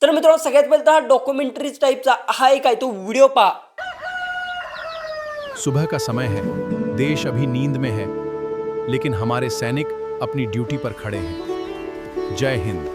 तर मित्रांनो सगळ्यात पहिला हा डॉक्युमेंटरीज टाइपचा हा एक आहे तो व्हिडिओ पहा. सुबह का समय है, देश अभी नींद में है, लेकिन हमारे सैनिक अपनी ड्यूटी पर खड़े हैं. जय हिंद.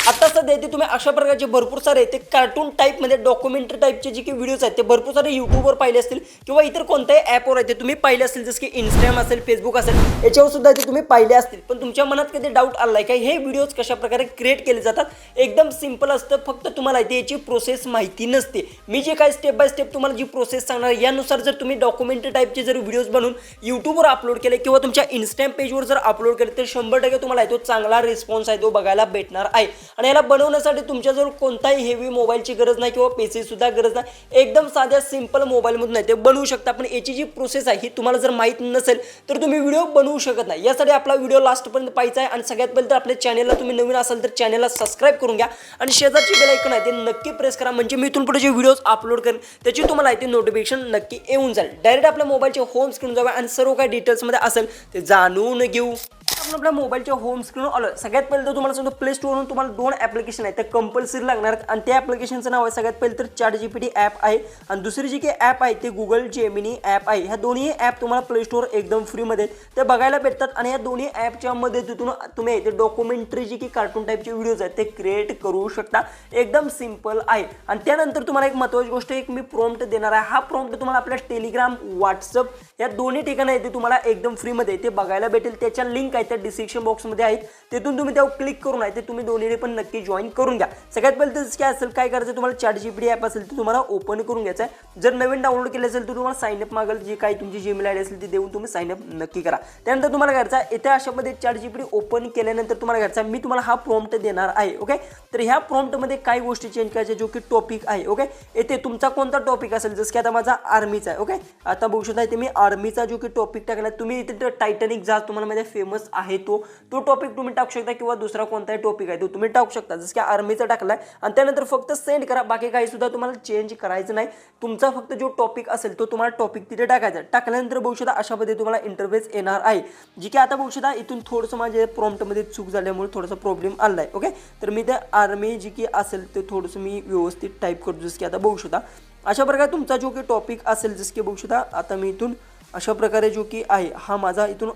आता सध्या इथे तुम्ही अशा प्रकारचे भरपूर सारे ते कार्टून टाईपमध्ये डॉक्युमेंटरी टाईपचे जे की व्हिडिओज आहेत ते भरपूर सारे यूट्यूबवर पाहिले असतील किंवा इतर कोणत्याही ॲपवर आहे ते तुम्ही पाहिले असतील, जसं की इंस्टाग्राम असेल, फेसबुक असेल, याच्यावर सुद्धा ते तुम्ही पाहिले असतील. पण तुमच्या मनात कधी डाऊट आलाय का हे व्हिडिओज कशा प्रकारे क्रिएट केले जातात? एकदम सिंपल असतं, फक्त तुम्हाला इथे याची प्रोसेस माहिती नसते. मी जे काय स्टेप बाय स्टेप तुम्हाला जी प्रोसेस सांगणार यानुसार जर तुम्ही डॉक्युमेंटरी टाईपचे जर व्हिडिओज बनवून यूट्यूबवर अपलोड केले किंवा तुमच्या इंस्टाग्राम पेजवर जर अपलोड केले तर 100% तुम्हाला तो चांगला रिस्पॉन्स आहे तो बघायला भेटणार आहे. आणि याला बनवण्यासाठी तुमच्याजवळ कोणताही हेवी मोबाईलची गरज नाही किंवा पीसी सुद्धा गरज नाही. एकदम साध्या सिंपल मोबाईलमधून ते बनवू शकता. पण याची जी प्रोसेस आहे ही तुम्हाला जर माहीत नसेल तर तुम्ही व्हिडिओ बनवू शकत नाही. यासाठी आपला व्हिडिओ लास्टपर्यंत पाहायचा आहे. आणि सगळ्यात पहिले तर आपल्या चॅनलला तुम्ही नवीन असाल तर चॅनलला सबस्क्राईब करून घ्या आणि शेजारची बेल आयकॉन आहे ते नक्की प्रेस करा, म्हणजे मी इथून पुढे जे व्हिडिओज अपलोड करेन त्याची तुम्हाला ते नोटिफिकेशन नक्की येऊन जाईल. डायरेक्ट आपल्या मोबाईलच्या होम स्क्रीन जाऊया आणि सर्व काही डिटेल्समध्ये असेल ते जाणून घेऊ. आपण आपल्या मोबाईलच्या होम स्क्रीनवर आलो. सगळ्यात पहिले तर तुम्हाला सांगतो प्ले स्टोअरवरून तुम्हाला 2 ॲप्लिकेशन आहेत ते कंपल्सरी लागणार आहेत. आणि त्या ॲप्लिकेशनचं नाव आहे सगळ्यात पहिले तर ChatGPT ॲप आहे आणि दुसरी जी की ॲप आहे ते Google Gemini ॲप आहे. ह्या दोन्ही ॲप तुम्हाला प्ले स्टोअर एकदम फ्रीमध्ये ते बघायला भेटतात. आणि या दोन्ही ॲपच्या मदतीतून तुम्ही ते डॉक्युमेंटरी जी की कार्टून टाईपचे व्हिडिओज आहेत ते क्रिएट करू शकता. एकदम सिंपल आहे. आणि त्यानंतर तुम्हाला एक महत्त्वाची गोष्ट एक मी प्रॉम्प्ट देणार आहे. हा प्रॉम्प्ट तुम्हाला आपल्या टेलिग्राम, व्हॉट्सअप या दोन्ही ठिकाणी आहे ते तुम्हाला एकदम फ्रीमध्ये ते बघायला भेटेल. त्याच्या लिंक आहे त्या डिस्क्रिप्शन बॉक्समध्ये आहेत. तिथून तुम्ही त्यावर क्लिक करून आहे ते तुम्ही दोन्हीने पण नक्की जॉईन करून घ्या. सगळ्यात पहिले तर काय असेल काय करायचं तुम्हाला ChatGPT ॲप असेल ते तुम्हाला ओपन करून घ्यायचं आहे. जर नवीन डाउनलोड केलं असेल तर तुम्हाला साइनअप मागेल, जी काही तुमची जीमेल आयडी असेल ती देऊन तुम्ही साइनअप नक्की करा. त्यानंतर तुम्हाला करायचं आहे इथे अशा मध्ये ChatGPT ओपन केल्यानंतर तुम्हाला करायचं आहे मी तुम्हाला हा प्रॉम्प्ट देणार आहे. ओके, तर ह्या प्रॉम्प्टमध्ये काही गोष्टी चेंज करायच्या जो की टॉपिक आहे. ओके, येथे तुमचा कोणता टॉपिक असेल, जसं की आता माझा आर्मीचा आहे. ओके, आता बघू शकता इथे मी आर्मीचा जो की टॉपिक टाकला तुम्ही इथे टायटॅनिक जहाज तुम्हाला माहिती फेमस आहे तो टॉपिक तुम्ही टाकू शकता किंवा दुसरा कोणताही टॉपिक आहे तो तुम्ही टाकू शकता. जसं की आर्मीचा टाकलाय आणि त्यानंतर फक्त सेंड करा. बाकी काही सुद्धा तुम्हाला चेंज करायचं नाही. तुमचा फक्त जो टॉपिक असेल तो तुम्हाला टॉपिक तिथे टाकायचा. टाकल्यानंतर बघू शकता अशा पद्धतीने तुम्हाला इंटरफेस येणार आहे. जी की आता बघू शकता इथून थोडंसं माझ्या प्रॉम्प्टमध्ये चूक झाल्यामुळे थोडासा प्रॉब्लेम आला आहे. ओके, तर मी त्या आर्मी जी की असेल ते थोडंसं मी व्यवस्थित टाईप करतो. जसं की आता बघू शकता अशा प्रकारे तुमचा जो की टॉपिक असेल, जसं की बघू शकता आता मी इथून अशा प्रकारे जो की आहे हा माझा इथून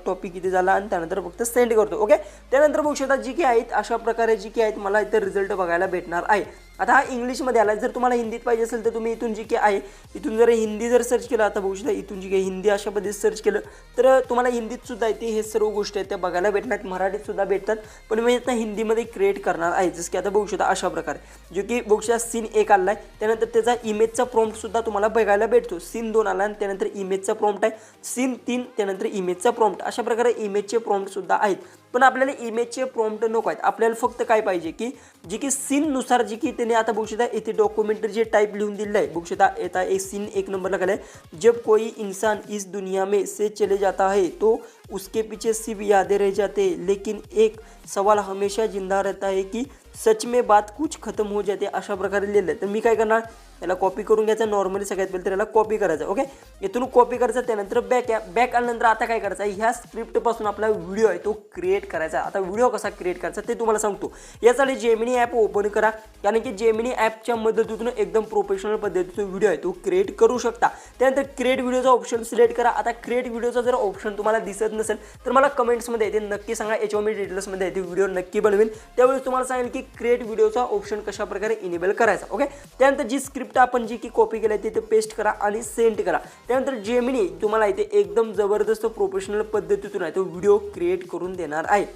टॉपिक इथे झाला आणि त्यानंतर फक्त सेंड करतो. ओके, त्यानंतर बघू शकता जी की आहेत अशा प्रकारे जी की आहेत मला इथे रिझल्ट बघायला भेटणार आहे. आता हा इंग्लिशमध्ये आला. जर तुम्हाला हिंदीत पाहिजे असेल तर तुम्ही इथून जी की आहे इथून जर हिंदी जर सर्च केलं, आता बघू शकता इथून जी काही हिंदी अशा पद्धतीने सर्च केलं तर तुम्हाला हिंदीत सुद्धा येते हे सर्व गोष्टी आहेत त्या बघायला भेटणार. मराठीत सुद्धा भेटतात पण मी आता हिंदीमध्ये क्रिएट करणार आहे. जसं की आता बघू शकता अशा प्रकारे जो की बघू शकता सीन 1 आला आहे. त्यानंतर त्याचा इमेजचा प्रॉम्प्ट सुद्धा तुम्हाला बघायला भेटतो. सीन 2 आला आणि त्यानंतर इमेजचा प्रॉम्प्ट आहे. सीन 3 त्यानंतर इमेजचा प्रॉम्प्ट. अशा प्रकारे इमेजचे प्रॉम्प्ट सुद्धा आहेत. पण आपल्याला इमेजचे प्रॉम्प्ट नको आहेत. आपल्याला फक्त काय पाहिजे की जी की सीननुसार जी की त्याने आता बघू शकता इथे डॉक्युमेंटरी जे टाईप लिहून दिलं आहे. बघू शकता येता एक सीन 1 नंबर लगा है, जब कोई इंसान इस दुनिया में से चले जाता है तो उसके पीछे सिर्फ यादें रह जाते, लेकिन एक सवाल हमेशा जिंदा रहता है की सच में बात कुछ खत्म हो जाते. अशा प्रकारे लिहिलं आहे. तर मी काय करणार याला कॉपी करून घ्यायचं. नॉर्मली सगळ्यात पहिले तर याला कॉपी करायचं. ओके, इथून कॉपी करायचं. त्यानंतर बॅक आल्यानंतर आता काय करायचं ह्या स्क्रिप्टपासून आपला व्हिडिओ आहे तो क्रिएट करायचा. आता व्हिडिओ कसा क्रिएट करायचा ते तुम्हाला सांगतो. यासाठी जेमिनी ॲप ओपन करा, कारण की जेमिनी ॲपच्या मदतीतून एकदम प्रोफेशनल पद्धतीचा व्हिडिओ आहे तो क्रिएट करू शकता. त्यानंतर क्रिएट व्हिडिओचा ऑप्शन सिलेक्ट करा. आता क्रिएट व्हिडिओचा जर ऑप्शन तुम्हाला दिसत नसेल तर मला कमेंट्समध्ये ते नक्की सांगा. याच्यावर मी डिटेल्समध्ये ते व्हिडिओ नक्की बनवेन. त्यावेळेस तुम्हाला सांगेल की क्रिएट व्हिडिओचा ऑप्शन कशा प्रकारे इनेबल करायचा. ओके, त्यानंतर जी स्क्रिप्ट आपण जी की कॉपी केली तिथे पेस्ट करा आणि सेंड करा. त्यानंतर जेमिनी तुम्हाला इथे एकदम जबरदस्त प्रोफेशनल पद्धतीतून आहे तो व्हिडिओ क्रिएट करून देणार आहे.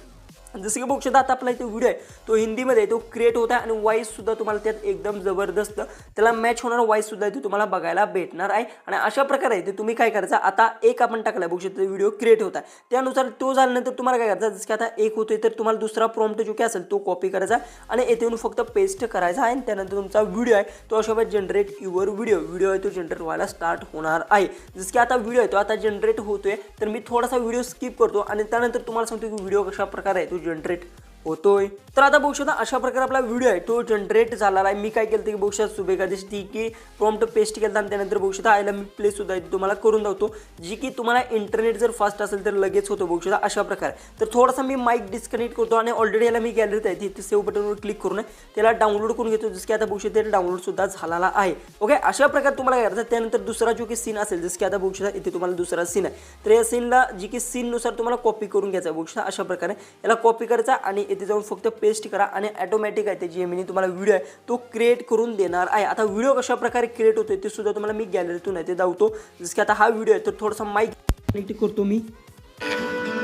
जसं की बघू शकता आता आपला इथे व्हिडिओ आहे तो हिंदीमध्ये तो क्रिएट होत आहे आणि वॉइस सुद्धा तुम्हाला त्यात एकदम जबरदस्त त्याला मॅच होणार वॉइस सुद्धा इथे तुम्हाला बघायला भेटणार आहे. आणि अशा प्रकारे ते तुम्ही काय करायचं आता एक आपण टाकला बघू शकता व्हिडिओ क्रिएट होत आहे. त्यानुसार तो झाल्यानंतर तुम्हाला काय करायचं, जसं की आता एक होतोय तर तुम्हाला दुसरा प्रॉम्प्ट जो की असेल तो कॉपी करायचा आणि येथे येऊन फक्त पेस्ट करायचा आहे. आणि त्यानंतर तुमचा व्हिडिओ आहे तो अशा प्रकारे जनरेट युअर व्हिडिओ आहे तो जनरेट व्हायला स्टार्ट होणार आहे. जसं की आता व्हिडिओ आहे तो आता जनरेट होतोय तर मी थोडासा व्हिडिओ स्किप करतो आणि त्यानंतर तुम्हाला सांगतो की व्हिडिओ कशा प्रकारे आहे तो जनरेट होतोय. तर आता बघू शकता अशा प्रकारे आपला व्हिडिओ आहे तो जनरेट झालेला आहे. मी काय केलं की बघू शकता सुबेका दिसती की प्रॉम्प्ट पेस्ट केलं आणि त्यानंतर बघू शकता आयला मी प्ले सुद्धा तुम्हाला करून दावतो, जी की तुम्हाला इंटरनेट जर फास्ट असेल तर लगेच होतो. बघू शकता अशा प्रकारे. तर थोडासा मी माईक डिस्कनेक्ट करतो आणि ऑलरेडी याला मी गॅलरीत आहे तिथे सेव्ह बटनवर क्लिक करून त्याला डाउनलोड करून घेतो, जसं की आता बघू शकता डाउनलोड सुद्धा झालेला आहे. ओके, अशा प्रकारे तुम्हाला काय करायचं. त्यानंतर दुसरा जो की सीन असेल, जसं की आता बघू शकता इथे तुम्हाला दुसरा सीन आहे, तर या सीनला जी की सीननुसार तुम्हाला कॉपी करून घ्यायचा आहे. बघू शकता अशा प्रकारे याला कॉपी करायचा आणि इथे जाऊन फक्त पेस्ट करा आणि ऑटोमॅटिक आहे ते जेमिनी तुम्हाला व्हिडिओ आहे तो क्रिएट करून देणार आहे. आता व्हिडिओ कशा प्रकारे क्रिएट होतोय ते सुद्धा तुम्हाला मी गॅलरीतून आहे ते दावतो. जसं की आता हा व्हिडिओ आहे तर थोडासा माईक कनेक्ट करतो मी.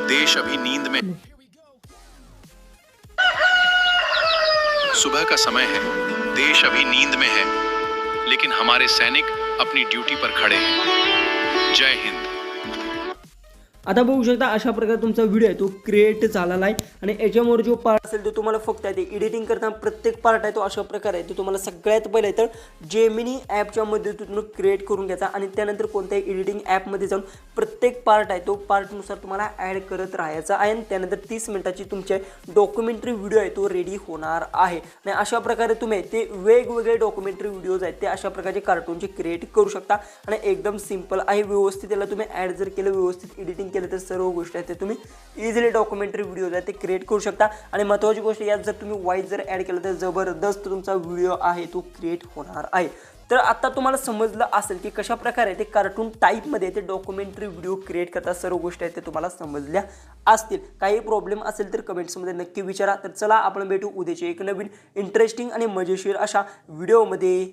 देश अभी नींद में, सुबह का समय है, देश अभी नींद में है, लेकिन हमारे सैनिक अपनी ड्यूटी पर खड़े हैं. जय हिंद. आता बघू शकता अशा प्रकारे तुमचा व्हिडिओ आहे तो क्रिएट झालेला आहे आणि याच्यावर जो पार्ट असेल तो तुम्हाला फक्त आहे ते एडिटिंग करताना प्रत्येक पार्ट आहे तो अशा प्रकारे आहे तो तुम्हाला सगळ्यात पहिले तर जेमिनी ॲपच्या मदतीतून क्रिएट करून घ्यायचा आणि त्यानंतर कोणत्याही एडिटिंग ॲपमध्ये जाऊन प्रत्येक पार्ट आहे तो पार्टनुसार तुम्हाला ॲड करत राहायचा आहे आणि त्यानंतर 30 मिनिटाची तुमचे डॉक्युमेंटरी व्हिडिओ आहे तो रेडी होणार आहे. आणि अशा प्रकारे तुम्ही ते वेगवेगळे डॉक्युमेंटरी व्हिडिओज आहेत ते अशा प्रकारचे कार्टूनचे क्रिएट करू शकता आणि एकदम सिंपल आहे. व्यवस्थित त्याला तुम्ही ॲड जर केलं, व्यवस्थित एडिटिंग केलं तर सर्व गोष्टी आहेत ते तुम्ही इझिली डॉक्युमेंटरी व्हिडिओज आहेत ते क्रिएट करू शकता. आणि महत्त्वाची गोष्ट यात जर तुम्ही वॉइस जर ॲड केलं तर जबरदस्त तुमचा व्हिडिओ आहे तो क्रिएट होणार आहे. तर आता तुम्हाला समजलं असेल की कशा प्रकारे ते कार्टून टाईपमध्ये ते डॉक्युमेंटरी व्हिडिओ क्रिएट करतात. सर्व गोष्टी आहेत ते तुम्हाला समजल्या असतील. काही प्रॉब्लेम असेल तर कमेंट्समध्ये नक्की विचारा. तर चला आपण भेटू उद्याचे एक नवीन इंटरेस्टिंग आणि मजेशीर अशा व्हिडिओमध्ये.